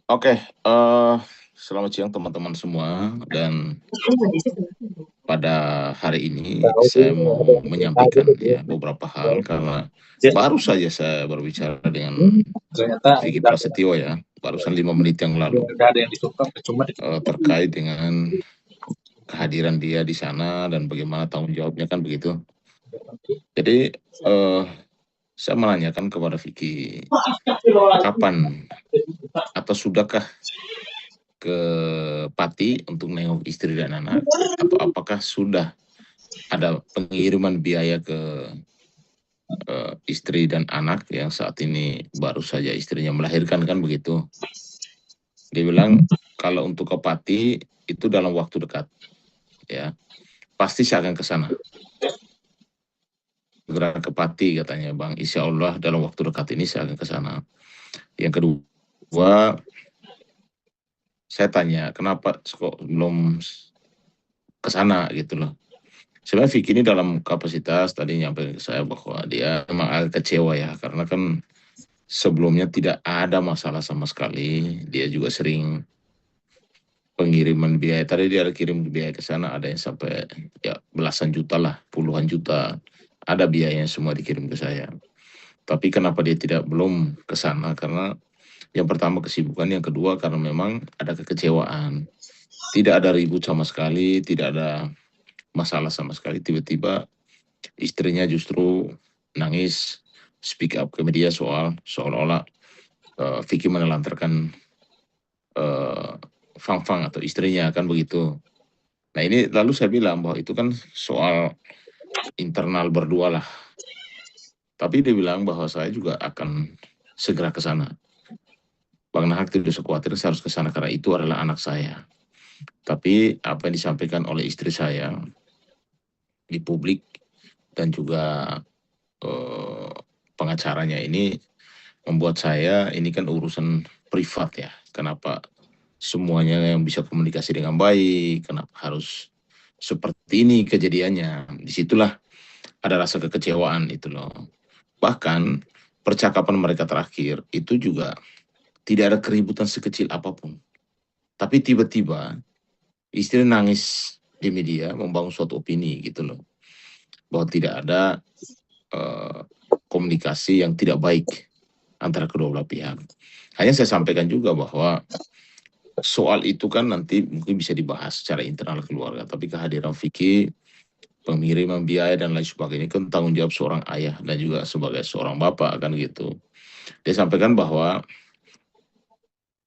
Oke, selamat siang teman-teman semua, dan pada hari ini saya mau menyampaikan ya beberapa hal karena baru saja saya berbicara dengan Ternyata Vicky udah Prasetyo ya, barusan 5 menit yang lalu, ada yang ditutup, cuma terkait dengan kehadiran dia di sana dan bagaimana tanggung jawabnya kan begitu. Jadi, saya menanyakan kepada Vicky, kapan atau sudahkah ke Pati untuk nengok istri dan anak, atau apakah sudah ada pengiriman biaya ke istri dan anak yang saat ini baru saja istrinya melahirkan kan begitu. Dia bilang kalau untuk ke Pati itu dalam waktu dekat ya, pasti saya akan ke sana. Segera ke Pati katanya Bang, insya Allah dalam waktu dekat ini saya akan ke sana. Yang kedua, saya tanya kenapa kok belum ke sana gitu loh. Sebenarnya Vicky ini dalam kapasitas tadi nyampe ke saya bahwa dia memang agak kecewa ya, karena kan sebelumnya tidak ada masalah sama sekali. Dia juga sering pengiriman biaya. Tadi dia ada kirim biaya ke sana, ada yang sampai ya belasan juta lah, puluhan juta. Ada biayanya semua dikirim ke saya. Tapi kenapa dia belum ke sana? Karena yang pertama kesibukan, yang kedua karena memang ada kekecewaan. Tidak ada ribut sama sekali, tidak ada masalah sama sekali. Tiba-tiba istrinya justru nangis, speak up ke media seolah-olah Vicky menelantarkan uh, Fang atau istrinya kan begitu. Nah ini lalu saya bilang bahwa itu kan soal internal berdua lah. Tapi dia bilang bahwa saya juga akan segera ke sana. Bang Nahak tidak usah khawatir, saya harus ke sana karena itu adalah anak saya. Tapi apa yang disampaikan oleh istri saya di publik dan juga eh, pengacaranya ini membuat saya, ini kan urusan privat ya. Kenapa semuanya yang bisa komunikasi dengan baik, kenapa harus seperti ini kejadiannya. Disitulah ada rasa kekecewaan itu loh. Bahkan percakapan mereka terakhir itu juga tidak ada keributan sekecil apapun. Tapi tiba-tiba istri nangis di media membangun suatu opini gitu loh. Bahwa tidak ada uh, komunikasi yang tidak baik antara kedua belah pihak. Hanya saya sampaikan juga bahwa soal itu kan nanti mungkin bisa dibahas secara internal keluarga. Tapi kehadiran Vicky, pengiriman biaya dan lain sebagainya kan tanggung jawab seorang ayah dan juga sebagai seorang bapak kan gitu. Dia sampaikan bahwa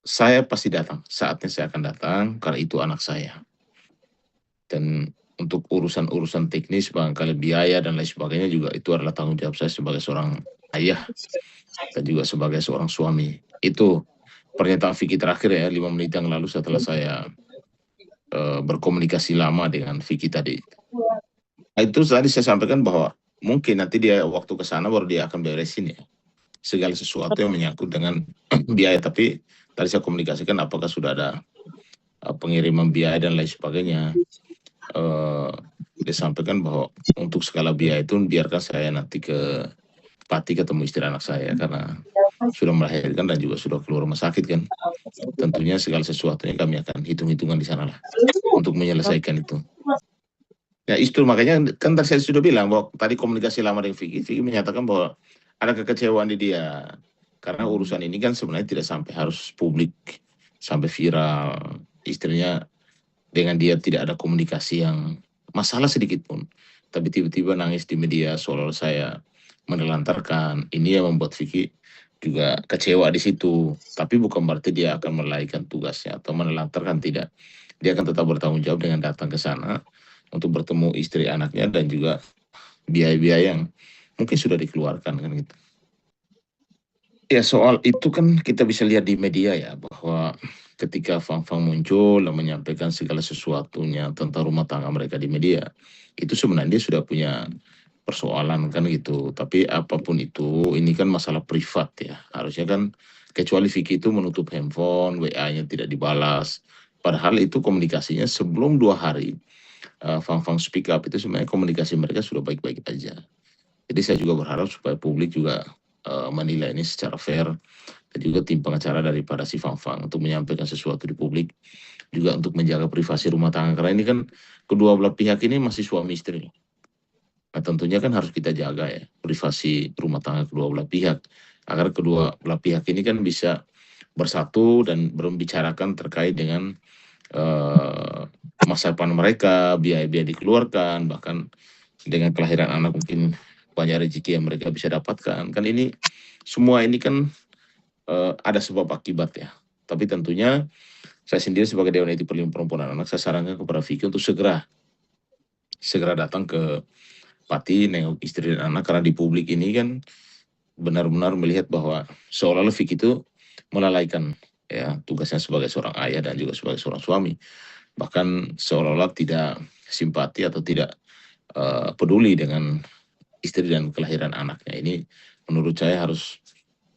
saya pasti datang, saatnya saya akan datang karena itu anak saya. Dan untuk urusan-urusan teknis, barangkali biaya dan lain sebagainya juga itu adalah tanggung jawab saya sebagai seorang ayah dan juga sebagai seorang suami. Itu pernyataan Vicky terakhir ya, 5 menit yang lalu setelah saya berkomunikasi lama dengan Vicky tadi. Nah, itu tadi saya sampaikan bahwa mungkin nanti dia waktu ke sana baru dia akan beresin ya segala sesuatu yang menyangkut dengan biaya. Tapi tadi saya komunikasikan apakah sudah ada pengiriman biaya dan lain sebagainya. Dia sampaikan bahwa untuk skala biaya itu biarkan saya nanti ke Pati ketemu istri anak saya karena sudah melahirkan dan juga sudah keluar rumah sakit kan. Tentunya segala sesuatunya kami akan hitung-hitungan di sana lah untuk menyelesaikan itu. Ya itu makanya kan tadi saya sudah bilang bahwa tadi komunikasi lama dengan Vicky menyatakan bahwa ada kekecewaan di dia karena urusan ini kan sebenarnya tidak sampai harus publik, sampai viral. Istrinya dengan dia tidak ada komunikasi yang masalah sedikit pun, tapi tiba-tiba nangis di media soal saya menelantarkan. Ini yang membuat Vicky juga kecewa di situ. Tapi bukan berarti dia akan melalaikan tugasnya atau menelantarkan, tidak. Dia akan tetap bertanggung jawab dengan datang ke sana untuk bertemu istri anaknya dan juga biaya-biaya yang mungkin sudah dikeluarkan kan gitu. Ya soal itu kan kita bisa lihat di media ya bahwa ketika Fang muncul dan menyampaikan segala sesuatunya tentang rumah tangga mereka di media, itu sebenarnya dia sudah punya persoalan kan gitu. Tapi apapun itu, ini kan masalah privat ya. Harusnya kan kecuali Vicky itu menutup handphone, WA-nya tidak dibalas. Padahal itu komunikasinya sebelum 2 hari Fang speak up itu sebenarnya komunikasi mereka sudah baik-baik aja. Jadi saya juga berharap supaya publik juga menilai ini secara fair dan juga tim pengacara daripada si Fang untuk menyampaikan sesuatu di publik, juga untuk menjaga privasi rumah tangga, karena ini kan kedua belah pihak ini masih suami istri. Nah, tentunya kan harus kita jaga ya privasi rumah tangga kedua belah pihak, agar kedua belah pihak ini kan bisa bersatu dan membicarakan terkait dengan masa depan mereka, biaya-biaya dikeluarkan, bahkan dengan kelahiran anak mungkin banyak rezeki yang mereka bisa dapatkan. Kan ini semua ini kan ada sebab akibat ya. Tapi tentunya saya sendiri sebagai Dewan Etik Perlindungan Perempuan dan Anak, saya sarankan kepada Vicky untuk segera datang ke Pati, nengok istri dan anak, karena di publik ini kan benar-benar melihat bahwa seolah-olah Vicky itu melalaikan ya tugasnya sebagai seorang ayah dan juga sebagai seorang suami, bahkan seolah-olah tidak simpati atau tidak peduli dengan istri dan kelahiran anaknya. Ini menurut saya harus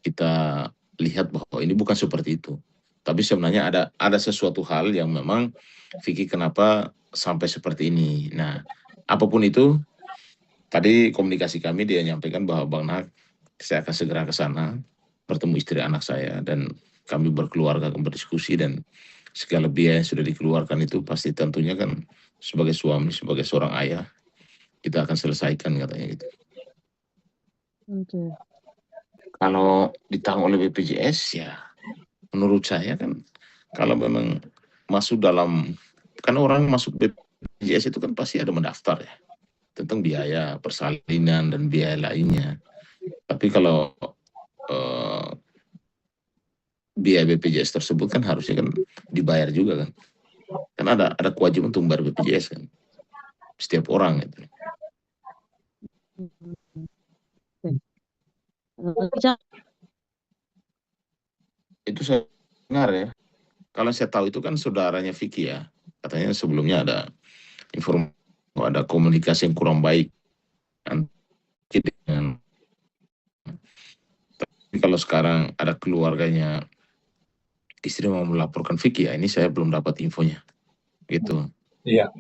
kita lihat bahwa ini bukan seperti itu. Tapi sebenarnya ada sesuatu hal yang memang Vicky kenapa sampai seperti ini. Nah, apapun itu, tadi komunikasi kami dia nyampaikan bahwa Bang Nak, saya akan segera ke sana bertemu istri anak saya dan kami berkeluarga, akan berdiskusi, dan segala biaya yang sudah dikeluarkan itu pasti tentunya kan sebagai suami, sebagai seorang ayah, kita akan selesaikan, katanya gitu. Oke. Kalau ditanggung oleh BPJS ya menurut saya kan kalau memang masuk dalam, kan orang masuk BPJS itu kan pasti ada mendaftar ya tentang biaya persalinan dan biaya lainnya. Tapi kalau biaya BPJS tersebut kan harusnya kan dibayar juga kan. Kan ada kewajiban untuk membayar BPJS kan. Setiap orang gitu. Itu saya dengar ya. Kalau saya tahu itu kan saudaranya Vicky ya. Katanya sebelumnya ada informasi, ada komunikasi yang kurang baik dengan. Tapi kalau sekarang ada keluarganya istri mau melaporkan Vicky, ya ini saya belum dapat infonya. Gitu. Iya.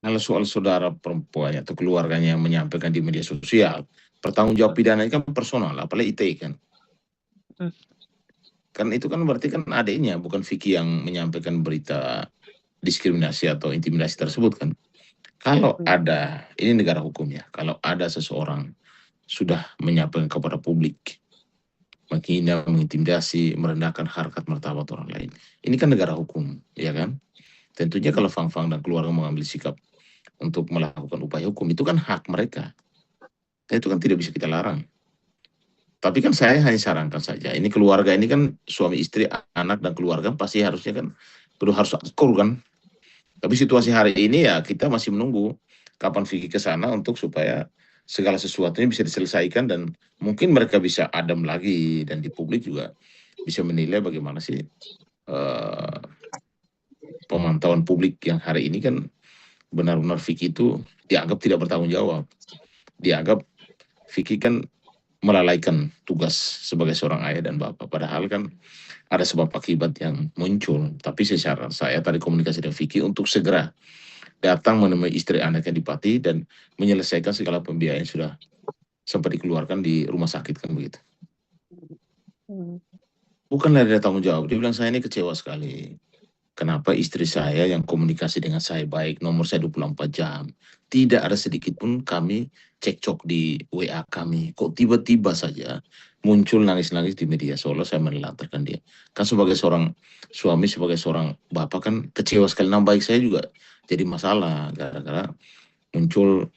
Kalau soal saudara perempuannya atau keluarganya yang menyampaikan di media sosial, pertanggung jawab pidana kan personal, apalagi ITE kan. Kan itu kan berarti kan adiknya, bukan Vicky yang menyampaikan berita diskriminasi atau intimidasi tersebut kan. Kalau ada, ini negara hukumnya, kalau ada seseorang sudah menyampaikan kepada publik, menghina, mengintimidasi, merendahkan harkat martabat orang lain, ini kan negara hukum, ya kan? Tentunya kalau Fang dan keluarga mengambil sikap untuk melakukan upaya hukum, itu kan hak mereka. Dan itu kan tidak bisa kita larang. Tapi kan saya hanya sarankan saja, ini keluarga ini kan suami istri, anak dan keluarga pasti harusnya kan perlu harus akur kan. Tapi situasi hari ini ya kita masih menunggu kapan Vicky ke sana untuk supaya segala sesuatunya bisa diselesaikan dan mungkin mereka bisa adem lagi, dan di publik juga bisa menilai bagaimana sih pemantauan publik yang hari ini kan benar-benar Vicky itu dianggap tidak bertanggung jawab. Dianggap Vicky kan melalaikan tugas sebagai seorang ayah dan bapak. Padahal kan ada sebab akibat yang muncul. Tapi secara saya tadi komunikasi dengan Vicky untuk segera datang menemui istri anaknya di Pati dan menyelesaikan segala pembiayaan yang sudah sempat dikeluarkan di rumah sakit kan begitu. Bukanlah ada tanggung jawab. Dia bilang saya ini kecewa sekali. Kenapa istri saya yang komunikasi dengan saya baik, nomor saya 24 jam, tidak ada sedikit pun kami cekcok di WA kami. Kok tiba-tiba saja muncul nangis-nangis di media, seolah saya menelantarkan dia. Kan sebagai seorang suami, sebagai seorang bapak kan kecewa sekali. Nama baik saya juga jadi masalah gara-gara muncul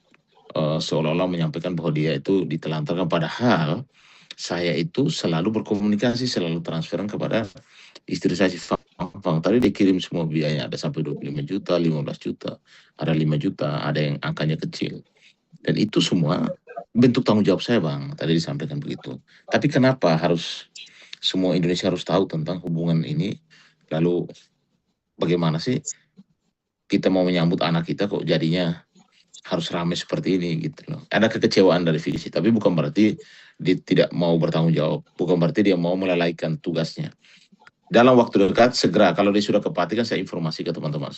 seolah-olah menyampaikan bahwa dia itu ditelantarkan. Padahal saya itu selalu berkomunikasi, selalu transferan kepada istri saya si Fang. Tadi dikirim semua biayanya, ada sampai 25 juta, 15 juta, ada 5 juta, ada yang angkanya kecil. Dan itu semua bentuk tanggung jawab saya, Bang. Tadi disampaikan begitu. Tapi kenapa harus semua Indonesia harus tahu tentang hubungan ini? Lalu bagaimana sih kita mau menyambut anak kita kok jadinya harus ramai seperti ini gitu loh. Ada kekecewaan dari Vicky, tapi bukan berarti dia tidak mau bertanggung jawab, bukan berarti dia mau melalaikan tugasnya. Dalam waktu dekat segera, kalau dia sudah ke Pati kan saya informasi ke teman-teman.